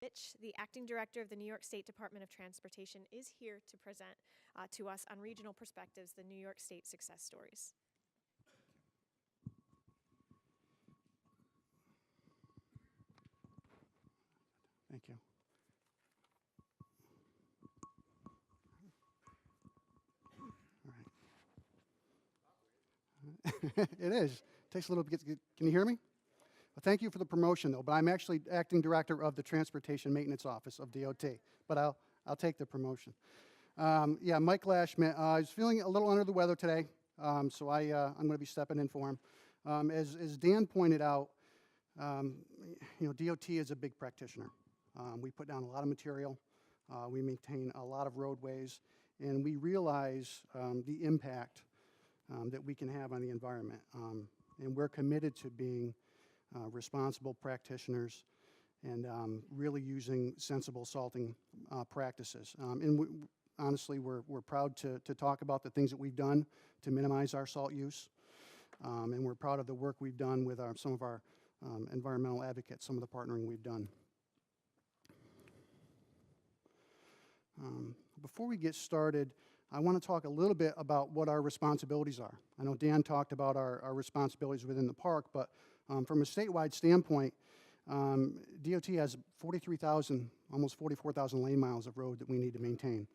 Fitch, the acting director of the New York State Department of Transportation, is here to present to us on regional perspectives, the New York State success stories. Thank you. All right. It is. Takes a little bit. Can you hear me? Well, thank you for the promotion, though. But I'm actually acting director of the Transportation Maintenance Office of DOT. But I'll take the promotion. Yeah, Mike Lashman. I was feeling a little under the weather today, so I'm going to be stepping in for him. As Dan pointed out, DOT is a big practitioner. We put down a lot of material. We maintain a lot of roadways, and we realize the impact that we can have on the environment. And we're committed to being responsible practitioners and really using sensible salting practices. Honestly, we're proud to talk about the things that we've done to minimize our salt use. And we're proud of the work we've done with some of our environmental advocates, some of the partnering we've done. Before we get started, I want to talk a little bit about what our responsibilities are. I know Dan talked about our responsibilities within the park, but from a statewide standpoint, DOT has 43,000, almost 44,000 lane miles of road that we need to maintain.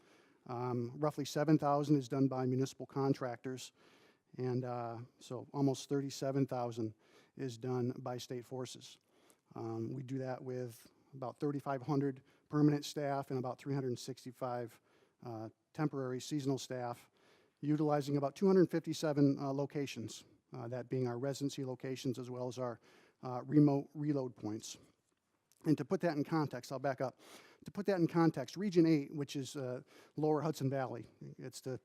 Roughly 7,000 is done by municipal contractors, and so almost 37,000 is done by state forces. We do that with about 3,500 permanent staff and about 365 temporary seasonal staff, utilizing about 257 locations, that being our residency locations as well as our remote reload points. And to put that in context, I'll back up. To put that in context, Region 8, which is lower Hudson Valley, it's the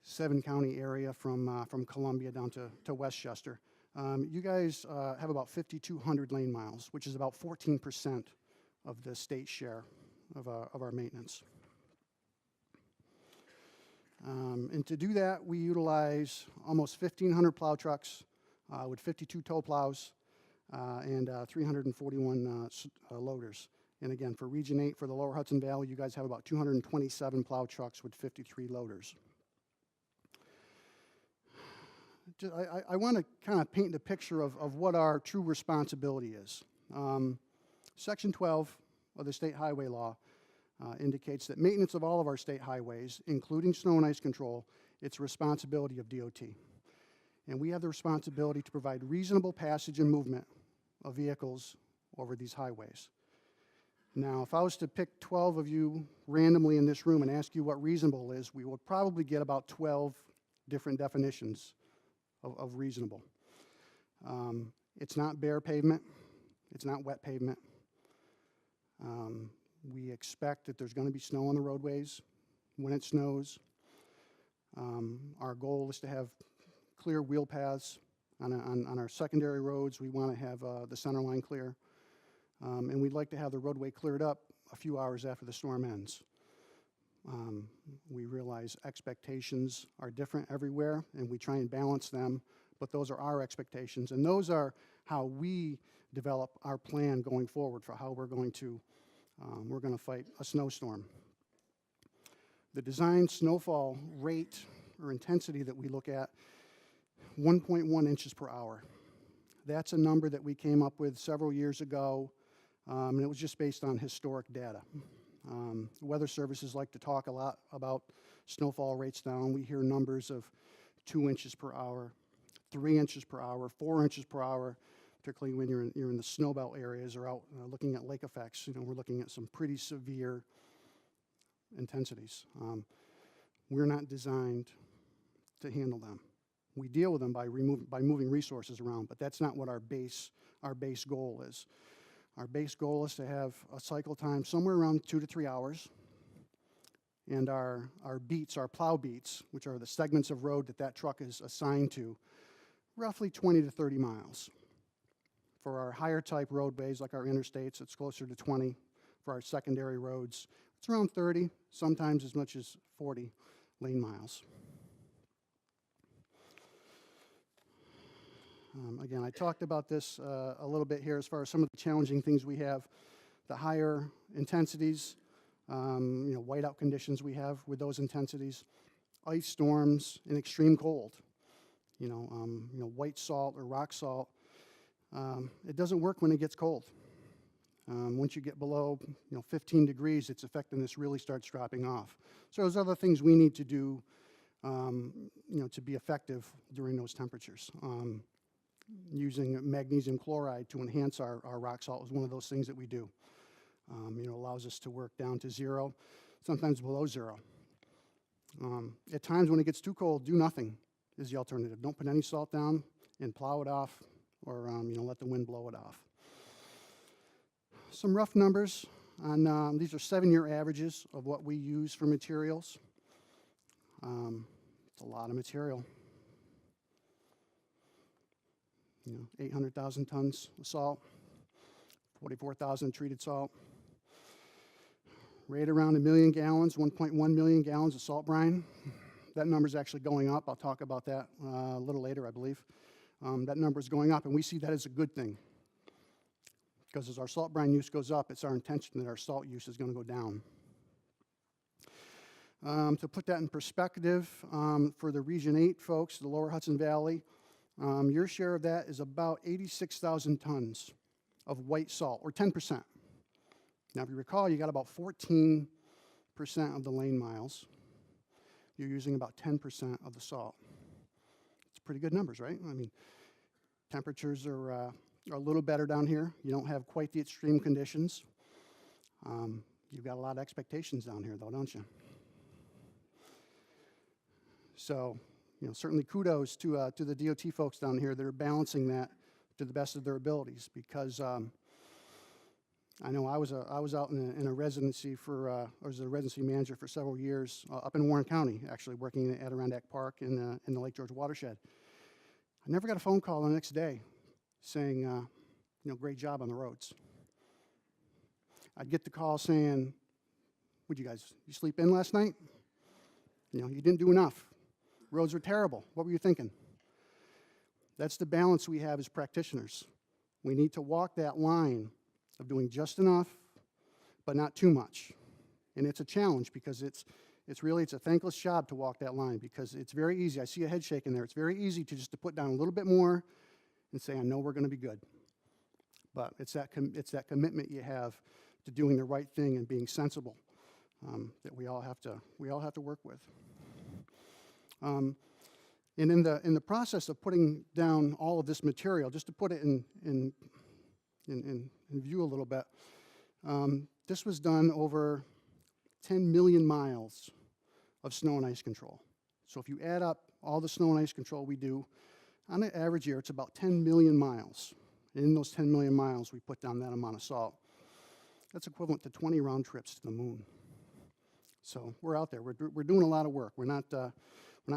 7-county area from Columbia down to Westchester. You guys have about 5,200 lane miles, which is about 14% of the state share of our maintenance. And to do that, we utilize almost 1,500 plow trucks with 52 tow plows and 341 loaders. And again, for Region 8, for the lower Hudson Valley, you guys have about 227 plow trucks with 53 loaders. I want to kind of paint the picture of what our true responsibility is. Section 12 of the state highway law indicates that maintenance of all of our state highways, including snow and ice control, it's a responsibility of DOT. And we have the responsibility to provide reasonable passage and movement of vehicles over these highways. Now, if I was to pick 12 of you randomly in this room and ask you what reasonable is, we would probably get about 12 different definitions of reasonable. It's not bare pavement. It's not wet pavement. We expect that there's going to be snow on the roadways when it snows. Our goal is to have clear wheel paths. On our secondary roads, we want to have the center line clear. And we'd like to have the roadway cleared up a few hours after the storm ends. We realize expectations are different everywhere, and we try and balance them, but those are our expectations. And those are how we develop our plan going forward for how we're going to fight a snowstorm. The design snowfall rate or intensity that we look at, 1.1 inches per hour. That's a number that we came up with several years ago, and it was just based on historic data. Weather services like to talk a lot about snowfall rates now, and we hear numbers of 2 inches per hour, 3 inches per hour, 4 inches per hour, particularly when you're in the snowbelt areas or out looking at lake effects. We're looking at some pretty severe intensities. We're not designed to handle them. We deal with them by moving resources around, but that's not what our base goal is. Our base goal is to have a cycle time somewhere around 2 to 3 hours, and our beats, our plow beats, which are the segments of road that truck is assigned to, roughly 20 to 30 miles. For our higher type roadways, like our interstates, it's closer to 20. For our secondary roads, it's around 30, sometimes as much as 40 lane miles. Again, I talked about this a little bit here as far as some of the challenging things we have. the higher intensities, whiteout conditions we have with those intensities, ice storms, and extreme cold. White salt or rock salt, it doesn't work when it gets cold. Once you get below 15 degrees, its effectiveness really starts dropping off. So there's other things we need to do to be effective during those temperatures. Using magnesium chloride to enhance our rock salt is one of those things that we do. Allows us to work down to 0, sometimes below 0. At times when it gets too cold, do nothing is the alternative. Don't put any salt down and plow it off, or let the wind blow it off. Some rough numbers on these are 7-year averages of what we use for materials. It's a lot of material. 800,000 tons of salt, 44,000 treated salt. Right around 1 million gallons, 1.1 million gallons of salt brine. That number is actually going up. I'll talk about that a little later, I believe. That number is going up, and we see that as a good thing. Because as our salt brine use goes up, it's our intention that our salt use is going to go down. To put that in perspective, for the Region 8 folks, the Lower Hudson Valley, your share of that is about 86,000 tons of white salt, or 10%. Now, if you recall, you got about 14% of the lane miles. You're using about 10% of the salt. It's pretty good numbers, right? I mean, temperatures are a little better down here. You don't have quite the extreme conditions. You've got a lot of expectations down here, though, don't you? So, certainly kudos to the DOT folks down here that are balancing that to the best of their abilities. Because I know I was out in a residency I was a residency manager for several years up in Warren County, actually working at Adirondack Park in the Lake George watershed. I never got a phone call the next day saying, great job on the roads. I'd get the call saying, you sleep in last night? You didn't do enough. Roads were terrible. What were you thinking? That's the balance we have as practitioners. We need to walk that line of doing just enough, but not too much. And it's a challenge because it's a thankless job to walk that line, because it's very easy. I see a head shaking there. It's very easy to put down a little bit more and say, I know we're going to be good. But it's that commitment you have to doing the right thing and being sensible that we all have to work with. And in the process of putting down all of this material, just to put it in view a little bit, this was done over 10 million miles of snow and ice control. So if you add up all the snow and ice control we do, on an average year, it's about 10 million miles. And in those 10 million miles, we put down that amount of salt. That's equivalent to 20 round trips to the moon. So we're out there. We're doing a lot of work. We're not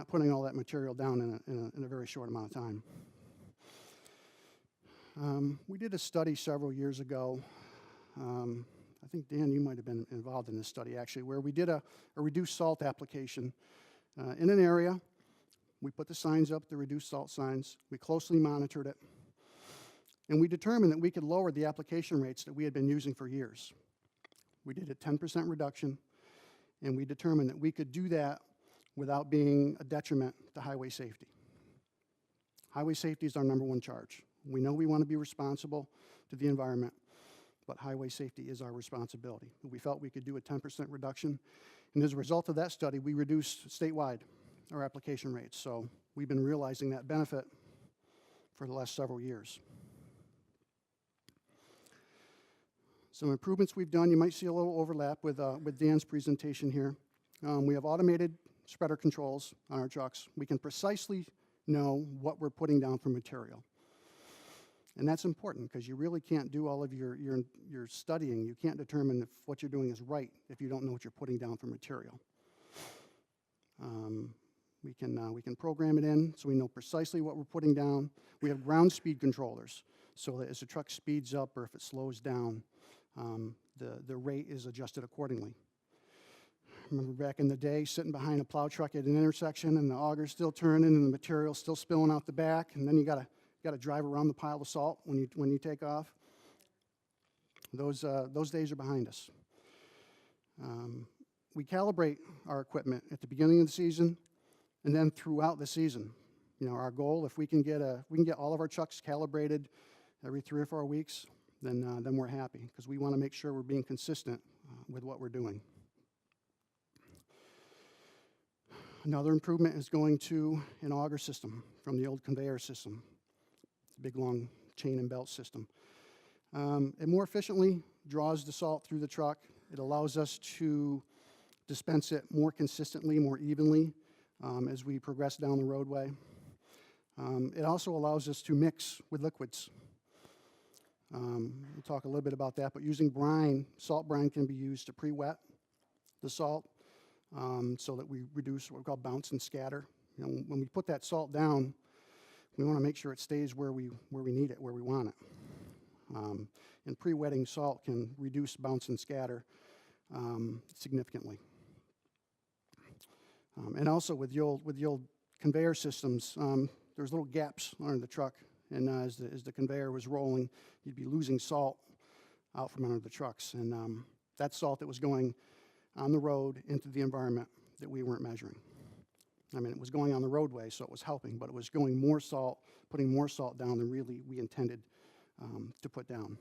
putting all that material down in a very short amount of time. We did a study several years ago. I think, Dan, you might have been involved in this study, actually, where we did a reduced salt application in an area. We put the signs up, the reduced salt signs. We closely monitored it. And we determined that we could lower the application rates that we had been using for years. We did a 10% reduction, and we determined that we could do that without being a detriment to highway safety. Highway safety is our number one charge. We know we want to be responsible to the environment, but highway safety is our responsibility. We felt we could do a 10% reduction, and as a result of that study, we reduced statewide our application rates. So we've been realizing that benefit for the last several years. Some improvements we've done, you might see a little overlap with Dan's presentation here. We have automated spreader controls on our trucks. We can precisely know what we're putting down for material. And that's important because you really can't do all of your studying. You can't determine if what you're doing is right if you don't know what you're putting down for material. We can program it in so we know precisely what we're putting down. We have ground speed controllers so that as the truck speeds up or if it slows down, the rate is adjusted accordingly. I remember back in the day sitting behind a plow truck at an intersection and the auger's still turning and the material's still spilling out the back, and then you got to drive around the pile of salt when you take off. Those days are behind us. We calibrate our equipment at the beginning of the season and then throughout the season. You know, our goal, if we can get all of our trucks calibrated every 3 or 4 weeks, then we're happy, because we want to make sure we're being consistent with what we're doing. Another improvement is going to an auger system from the old conveyor system, big long chain and belt system. It more efficiently draws the salt through the truck. It allows us to dispense it more consistently, more evenly as we progress down the roadway. It also allows us to mix with liquids. We'll talk a little bit about that, but using brine, salt brine can be used to pre-wet the salt so that we reduce what we call bounce and scatter. You know, when we put that salt down, we want to make sure it stays where we need it, where we want it. And pre-wetting salt can reduce bounce and scatter significantly. And also with the old conveyor systems, there's little gaps under the truck, and as the conveyor was rolling, you'd be losing salt out from under the trucks, and that salt that was going on the road into the environment that we weren't measuring. I mean, it was going on the roadway, so it was helping, but it was going more salt, putting more salt down than really we intended to put down.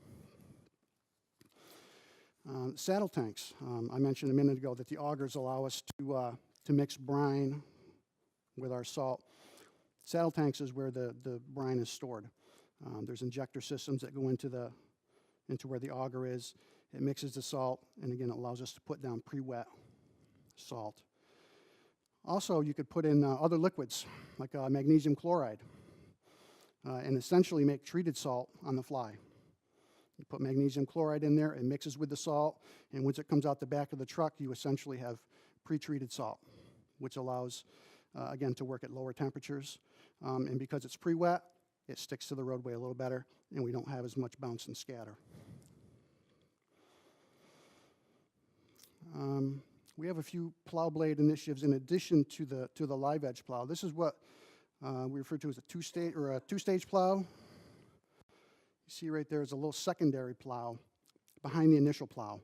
Saddle tanks. I mentioned a minute ago that the augers allow us to mix brine with our salt. Saddle tanks is where the brine is stored. There's injector systems that go into where the auger is. It mixes the salt, and again, it allows us to put down pre-wet salt. Also, you could put in other liquids, like magnesium chloride, and essentially make treated salt on the fly. You put magnesium chloride in there, it mixes with the salt, and once it comes out the back of the truck, you essentially have pre-treated salt, which allows, again, to work at lower temperatures. And because it's pre-wet, it sticks to the roadway a little better, and we don't have as much bounce and scatter. We have a few plow blade initiatives in addition to the live edge plow. This is what we refer to as a two-stage plow. You see right there is a little secondary plow behind the initial plow.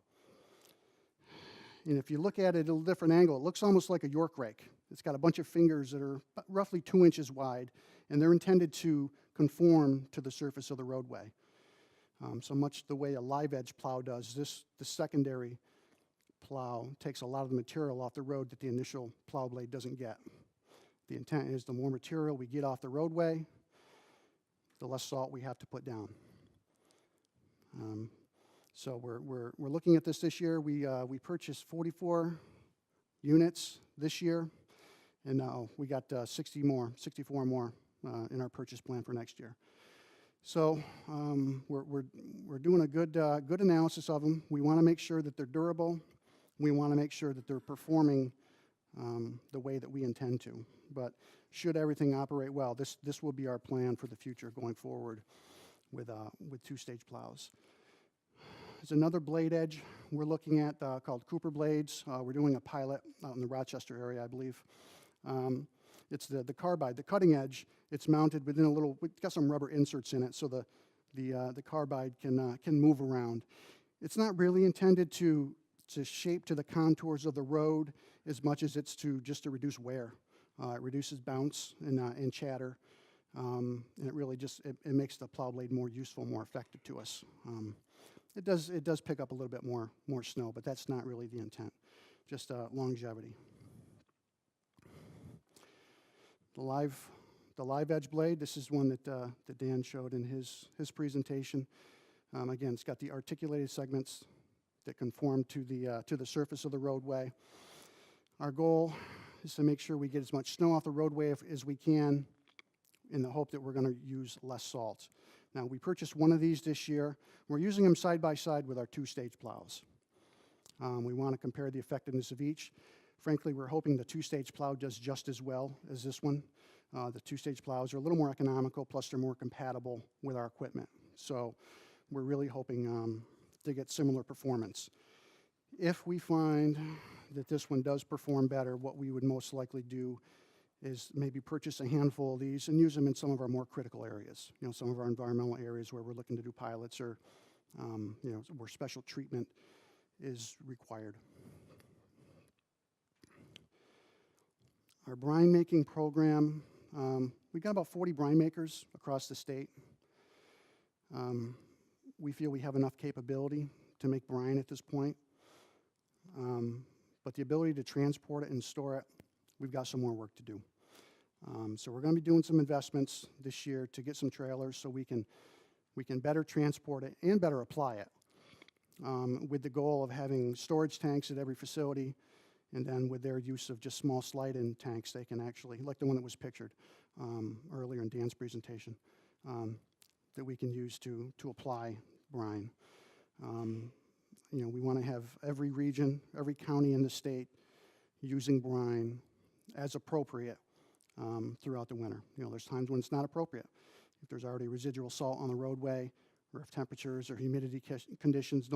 And if you look at it at a little different angle, it looks almost like a York rake. It's got a bunch of fingers that are roughly 2 inches wide, and they're intended to conform to the surface of the roadway. So much the way a live edge plow does, the secondary plow takes a lot of the material off the road that the initial plow blade doesn't get. The intent is the more material we get off the roadway, the less salt we have to put down. So we're looking at this year. We purchased 44 units this year, and now we got 64 more in our purchase plan for next year. So we're doing a good analysis of them. We want to make sure that they're durable. We want to make sure that they're performing the way that we intend to. But should everything operate well, this will be our plan for the future going forward with two-stage plows. There's another blade edge we're looking at called Cooper blades. We're doing a pilot out in the Rochester area, I believe. It's the carbide, the cutting edge. It's mounted within a little. It's got some rubber inserts in it, so the carbide can move around. It's not really intended to shape to the contours of the road as much as it's just to reduce wear. It reduces bounce and chatter, and it really it makes the plow blade more useful, more effective to us. It does pick up a little bit more snow, but that's not really the intent. Just longevity. The live edge blade. This is one that Dan showed in his presentation. Again, it's got the articulated segments that conform to the surface of the roadway. Our goal is to make sure we get as much snow off the roadway as we can, in the hope that we're going to use less salt. Now, we purchased one of these this year. We're using them side by side with our two-stage plows. We want to compare the effectiveness of each. Frankly, we're hoping the two-stage plow does just as well as this one. The two-stage plows are a little more economical, plus they're more compatible with our equipment. So we're really hoping to get similar performance. If we find that this one does perform better, what we would most likely do is maybe purchase a handful of these and use them in some of our more critical areas. You know, some of our environmental areas where we're looking to do pilots or where special treatment is required. Our brine making program, we've got about 40 brine makers across the state. We feel we have enough capability to make brine at this point. But the ability to transport it and store it, we've got some more work to do. So we're going to be doing some investments this year to get some trailers so we can better transport it and better apply it, with the goal of having storage tanks at every facility, and then with their use of just small slide-in tanks, they can actually, like the one that was pictured earlier in Dan's presentation, that we can use to apply brine. We want to have every region, every county in the state using brine as appropriate throughout the winter. There's times when it's not appropriate. If there's already residual salt on the roadway, or if temperatures or humidity conditions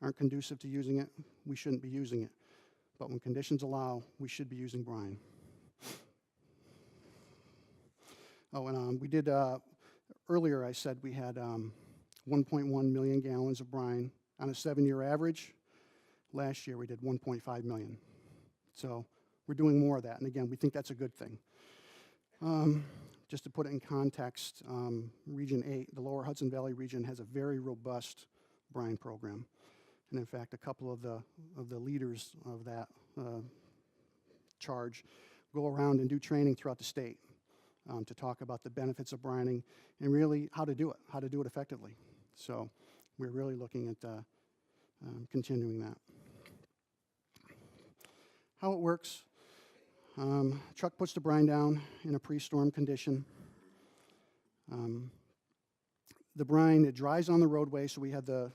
aren't conducive to using it, we shouldn't be using it. But when conditions allow, we should be using brine. Oh, and we did, earlier I said we had 1.1 million gallons of brine on a 7-year average. Last year we did 1.5 million. So we're doing more of that, and again, we think that's a good thing. Just to put it in context, Region 8, the Lower Hudson Valley region, has a very robust brine program. And in fact, a couple of the leaders of that charge go around and do training throughout the state to talk about the benefits of brining and really how to do it effectively. So we're really looking at continuing that. How it works. Truck puts the brine down in a pre-storm condition. The brine, it dries on the roadway, so we have the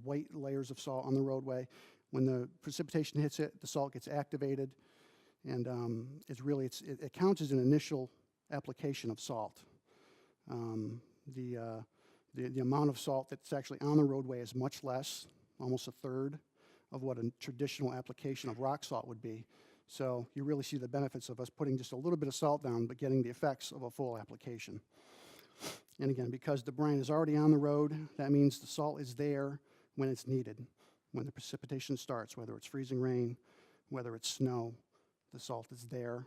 white layers of salt on the roadway. When the precipitation hits it, the salt gets activated, and it counts as an initial application of salt. The amount of salt that's actually on the roadway is much less, almost a third of what a traditional application of rock salt would be. So you really see the benefits of us putting just a little bit of salt down, but getting the effects of a full application. And again, because the brine is already on the road, that means the salt is there when it's needed. When the precipitation starts, whether it's freezing rain, whether it's snow, the salt is there.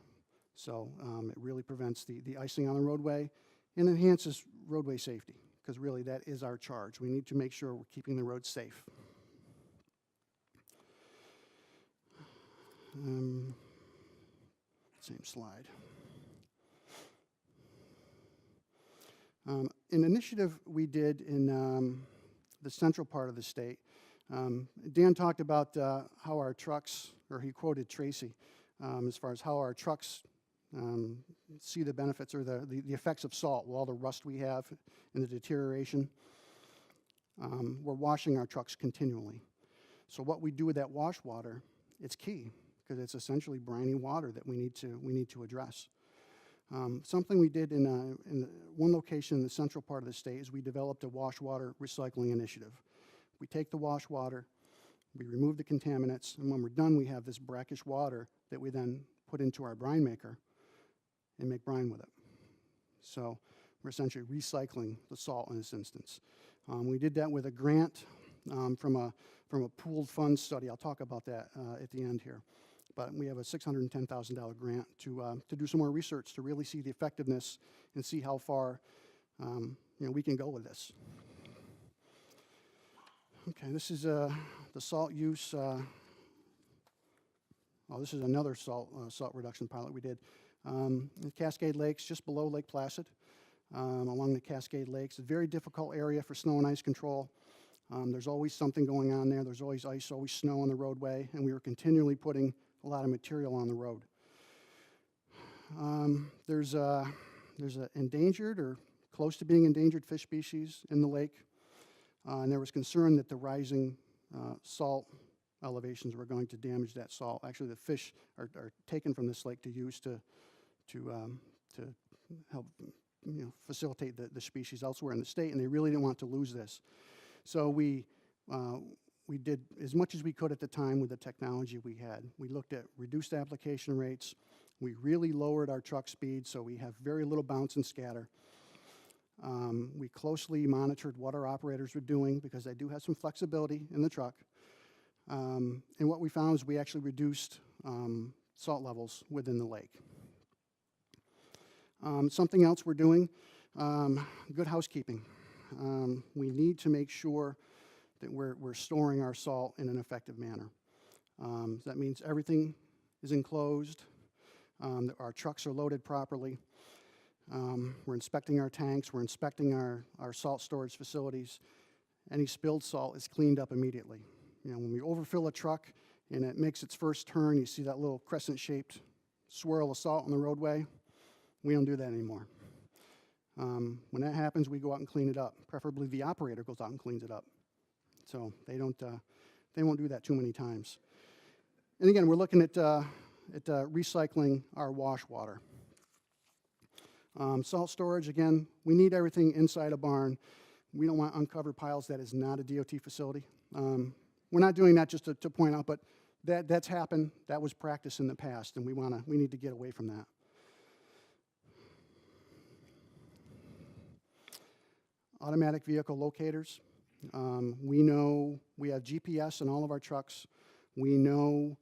So it really prevents the icing on the roadway and enhances roadway safety, because really that is our charge. We need to make sure we're keeping the roads safe. Same slide. An initiative we did in the central part of the state. Dan talked about how our trucks, or he quoted Tracy, as far as how our trucks see the benefits or the effects of salt, with all the rust we have and the deterioration. We're washing our trucks continually. So what we do with that wash water, it's key, because it's essentially briny water that we need to address. Something we did in one location in the central part of the state is we developed a wash water recycling initiative. We take the wash water, we remove the contaminants, and when we're done, we have this brackish water that we then put into our brine maker and make brine with it. So we're essentially recycling the salt in this instance. We did that with a grant from a pooled funds study. I'll talk about that at the end here. But we have a $610,000 grant to do some more research to really see the effectiveness and see how far we can go with this. Okay, this is the salt use. This is another salt reduction pilot we did. The Cascade Lakes, just below Lake Placid, along the Cascade Lakes. A very difficult area for snow and ice control. There's always something going on there. There's always ice, always snow on the roadway, and we were continually putting a lot of material on the road. There's an endangered or close to being endangered fish species in the lake, and there was concern that the rising salt elevations were going to damage that salt. Actually, the fish are taken from this lake to use to help facilitate the species elsewhere in the state, and they really didn't want to lose this. So we did as much as we could at the time with the technology we had. We looked at reduced application rates. We really lowered our truck speed, so we have very little bounce and scatter. We closely monitored what our operators were doing because they do have some flexibility in the truck. And what we found is we actually reduced salt levels within the lake. Something else we're doing, good housekeeping. We need to make sure that we're storing our salt in an effective manner. That means everything is enclosed, that our trucks are loaded properly. We're inspecting our tanks, we're inspecting our salt storage facilities. Any spilled salt is cleaned up immediately. When we overfill a truck and it makes its first turn, you see that little crescent-shaped swirl of salt on the roadway. We don't do that anymore. When that happens, we go out and clean it up. Preferably the operator goes out and cleans it up. So they won't do that too many times. And again, we're looking at recycling our wash water. Salt storage, again, we need everything inside a barn. We don't want uncovered piles. That is not a DOT facility. We're not doing that just to point out, but that's happened. That was practice in the past, and we need to get away from that. Automatic vehicle locators. We know we have GPS in all of our trucks. We know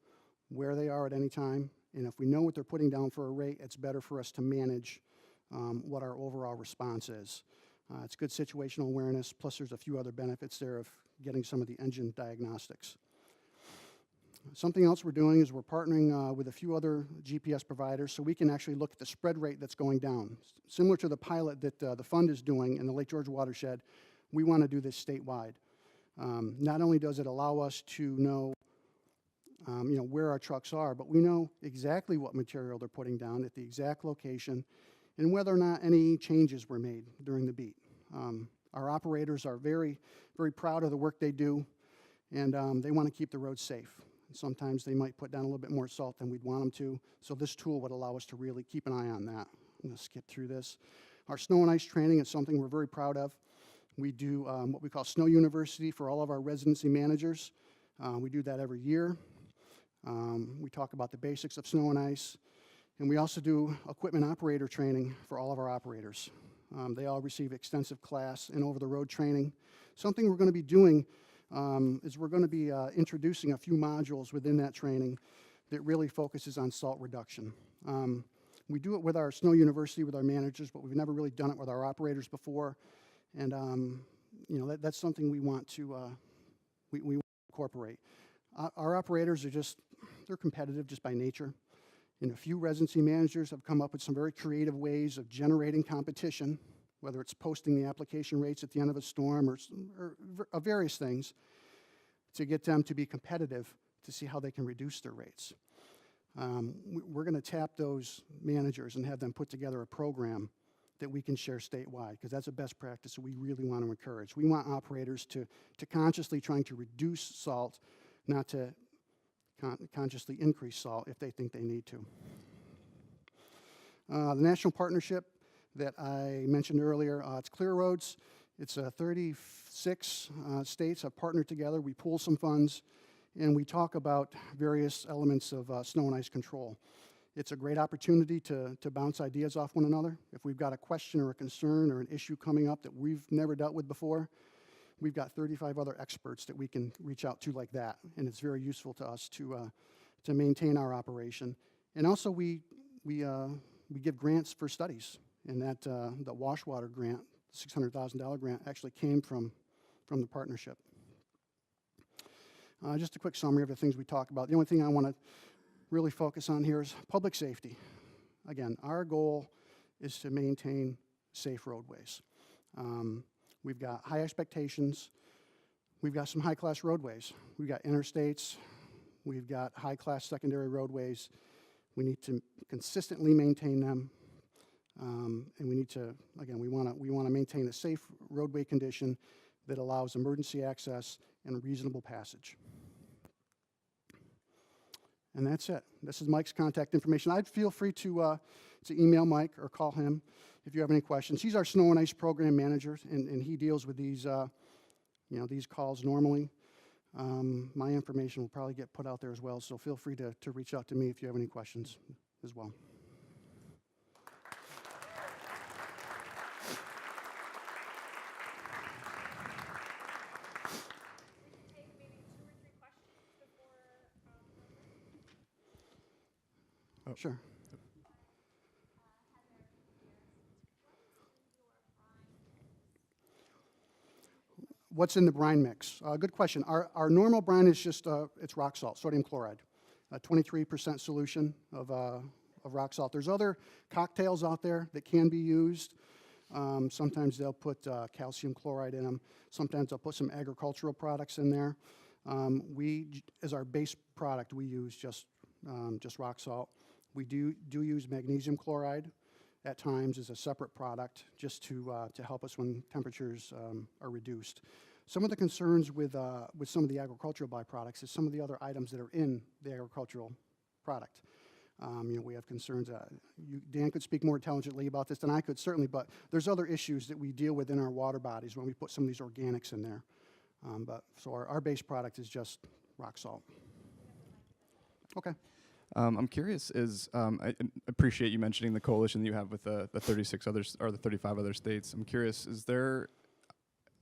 where they are at any time, and if we know what they're putting down for a rate, it's better for us to manage what our overall response is. It's good situational awareness, plus there's a few other benefits there of getting some of the engine diagnostics. Something else we're doing is we're partnering with a few other GPS providers so we can actually look at the spread rate that's going down. Similar to the pilot that the fund is doing in the Lake George watershed, we want to do this statewide. Not only does it allow us to know where our trucks are, but we know exactly what material they're putting down at the exact location and whether or not any changes were made during the beat. Our operators are very, very proud of the work they do, and they want to keep the roads safe. Sometimes they might put down a little bit more salt than we'd want them to, so this tool would allow us to really keep an eye on that. I'm going to skip through this. Our snow and ice training is something we're very proud of. We do what we call Snow University for all of our residency managers. We do that every year. We talk about the basics of snow and ice, and we also do equipment operator training for all of our operators. They all receive extensive class and over-the-road training. Something we're going to be doing is we're going to be introducing a few modules within that training that really focuses on salt reduction. We do it with our Snow University, with our managers, but we've never really done it with our operators before. And that's something we want to we incorporate. Our operators are they're competitive just by nature. And a few residency managers have come up with some very creative ways of generating competition, whether it's posting the application rates at the end of a storm or various things, to get them to be competitive to see how they can reduce their rates. We're going to tap those managers and have them put together a program that we can share statewide, because that's a best practice that we really want to encourage. We want operators to consciously trying to reduce salt, not to consciously increase salt if they think they need to. The national partnership that I mentioned earlier, it's Clear Roads. It's 36 states have partnered together. We pool some funds, and we talk about various elements of snow and ice control. It's a great opportunity to bounce ideas off one another. If we've got a question or a concern or an issue coming up that we've never dealt with before, we've got 35 other experts that we can reach out to like that, and it's very useful to us to maintain our operation. And also we give grants for studies, and that the wash water grant, $600,000 grant, actually came from the partnership. Just a quick summary of the things we talked about. The only thing I want to really focus on here is public safety. Again, our goal is to maintain safe roadways. We've got high expectations. We've got some high-class roadways. We've got interstates. We've got high-class secondary roadways. We need to consistently maintain them. And we need to, again, we want to maintain a safe roadway condition that allows emergency access and reasonable passage. And that's it. This is Mike's contact information. I'd feel free to email Mike or call him if you have any questions. He's our snow and ice program manager, and he deals with these, these calls normally. My information will probably get put out there as well, so feel free to reach out to me if you have any questions as well. Sure. What's in the brine mix? Good question. Our normal brine is just, it's rock salt, sodium chloride, a 23% solution of rock salt. There's other cocktails out there that can be used. Sometimes they'll put calcium chloride in them. Sometimes they'll put some agricultural products in there. As our base product, we use just rock salt. We do use magnesium chloride at times as a separate product, just to help us when temperatures are reduced. Some of the concerns with some of the agricultural byproducts is some of the other items that are in the agricultural product. We have concerns. Dan could speak more intelligently about this than I could, certainly, but there's other issues that we deal with in our water bodies when we put some of these organics in there. So our base product is just rock salt. Okay. I'm curious, I appreciate you mentioning the coalition that you have with the 36 others, or the 35 other states. I'm curious, is there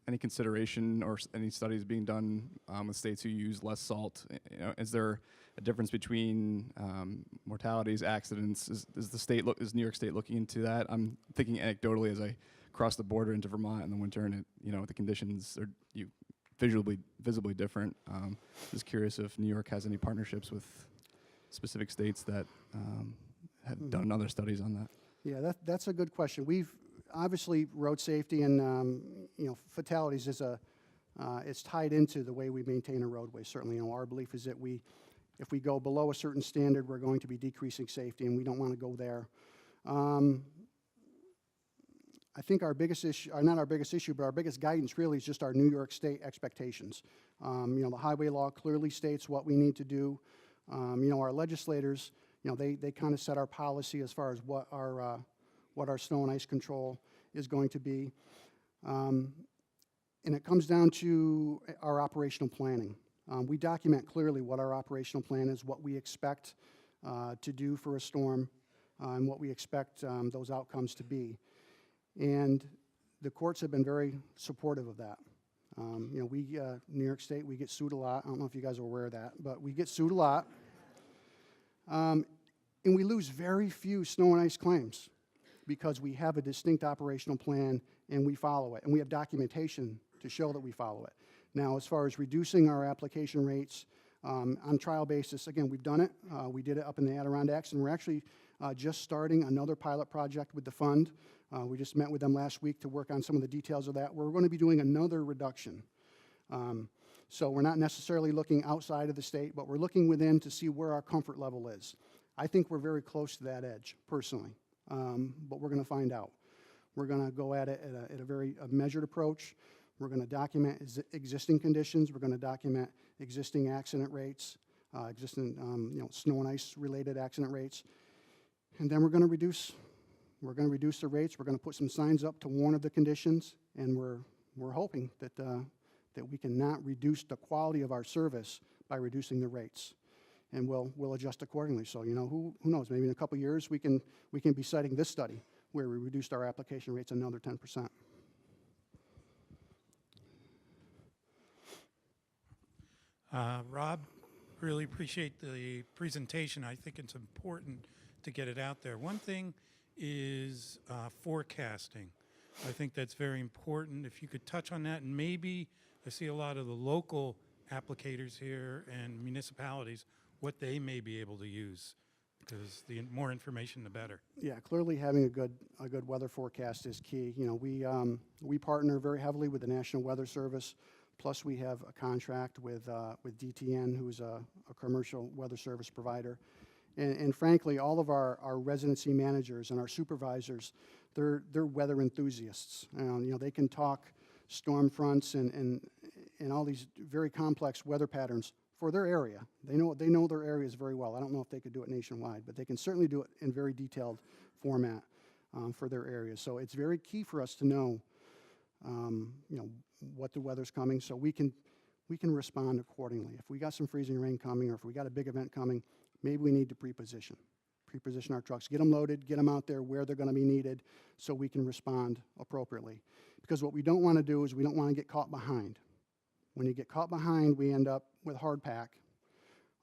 any consideration or any studies being done with states who use less salt? Is there a difference between mortalities, accidents? Is New York State looking into that? I'm thinking anecdotally as I cross the border into Vermont in the winter, and the conditions are visibly different. Just curious if New York has any partnerships with specific states that have done other studies on that. Yeah, that's a good question. We've obviously road safety and fatalities is it's tied into the way we maintain a roadway. Certainly, our belief is that if we go below a certain standard, we're going to be decreasing safety, and we don't want to go there. I think our biggest issue, or not our biggest issue, but our biggest guidance really is just our New York State expectations. The highway law clearly states what we need to do. Our legislators, they kind of set our policy as far as what our snow and ice control is going to be. And it comes down to our operational planning. We document clearly what our operational plan is, what we expect to do for a storm, and what we expect those outcomes to be. And the courts have been very supportive of that. New York State, we get sued a lot. I don't know if you guys are aware of that, but we get sued a lot. And we lose very few snow and ice claims because we have a distinct operational plan and we follow it. And we have documentation to show that we follow it. Now, as far as reducing our application rates on trial basis, again, we've done it. We did it up in the Adirondacks, and we're actually just starting another pilot project with the fund. We just met with them last week to work on some of the details of that. We're going to be doing another reduction. So we're not necessarily looking outside of the state, but we're looking within to see where our comfort level is. I think we're very close to that edge, personally, but we're going to find out. We're going to go at it at a very measured approach. We're going to document existing conditions. We're going to document existing accident rates, existing snow and ice related accident rates, and then we're going to reduce the rates. We're going to put some signs up to warn of the conditions, and we're hoping that we can not reduce the quality of our service by reducing the rates, and we'll adjust accordingly. So who knows? Maybe in a couple of years we can be citing this study where we reduced our application rates another 10%. Rob, really appreciate the presentation. I think it's important to get it out there. One thing is forecasting. I think that's very important. If you could touch on that, and maybe I see a lot of the local applicators here and municipalities, what they may be able to use, because the more information, the better. Yeah, clearly having a good weather forecast is key. We partner very heavily with the National Weather Service. Plus, we have a contract with DTN, who's a commercial weather service provider. And frankly, all of our residency managers and our supervisors, they're weather enthusiasts. They can talk storm fronts and all these very complex weather patterns for their area. They know their areas very well. I don't know if they could do it nationwide, but they can certainly do it in very detailed format for their areas. So it's very key for us to know, what the weather's coming, so we can respond accordingly. If we got some freezing rain coming, or if we got a big event coming, maybe we need to pre-position our trucks, get them loaded, get them out there where they're going to be needed, so we can respond appropriately. Because what we don't want to do is we don't want to get caught behind. When you get caught behind, we end up with hard pack,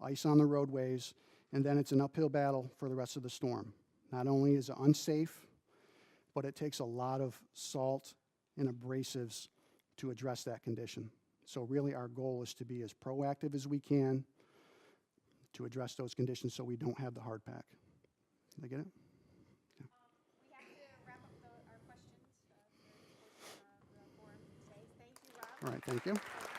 ice on the roadways, And then it's an uphill battle for the rest of the storm. Not only is it unsafe, but it takes a lot of salt and abrasives to address that condition. So really our goal is to be as proactive as we can to address those conditions so we don't have the hard pack. Did I get it? We have to wrap up our questions for this portion of the forum today. Thank you, Rob. All right, thank you.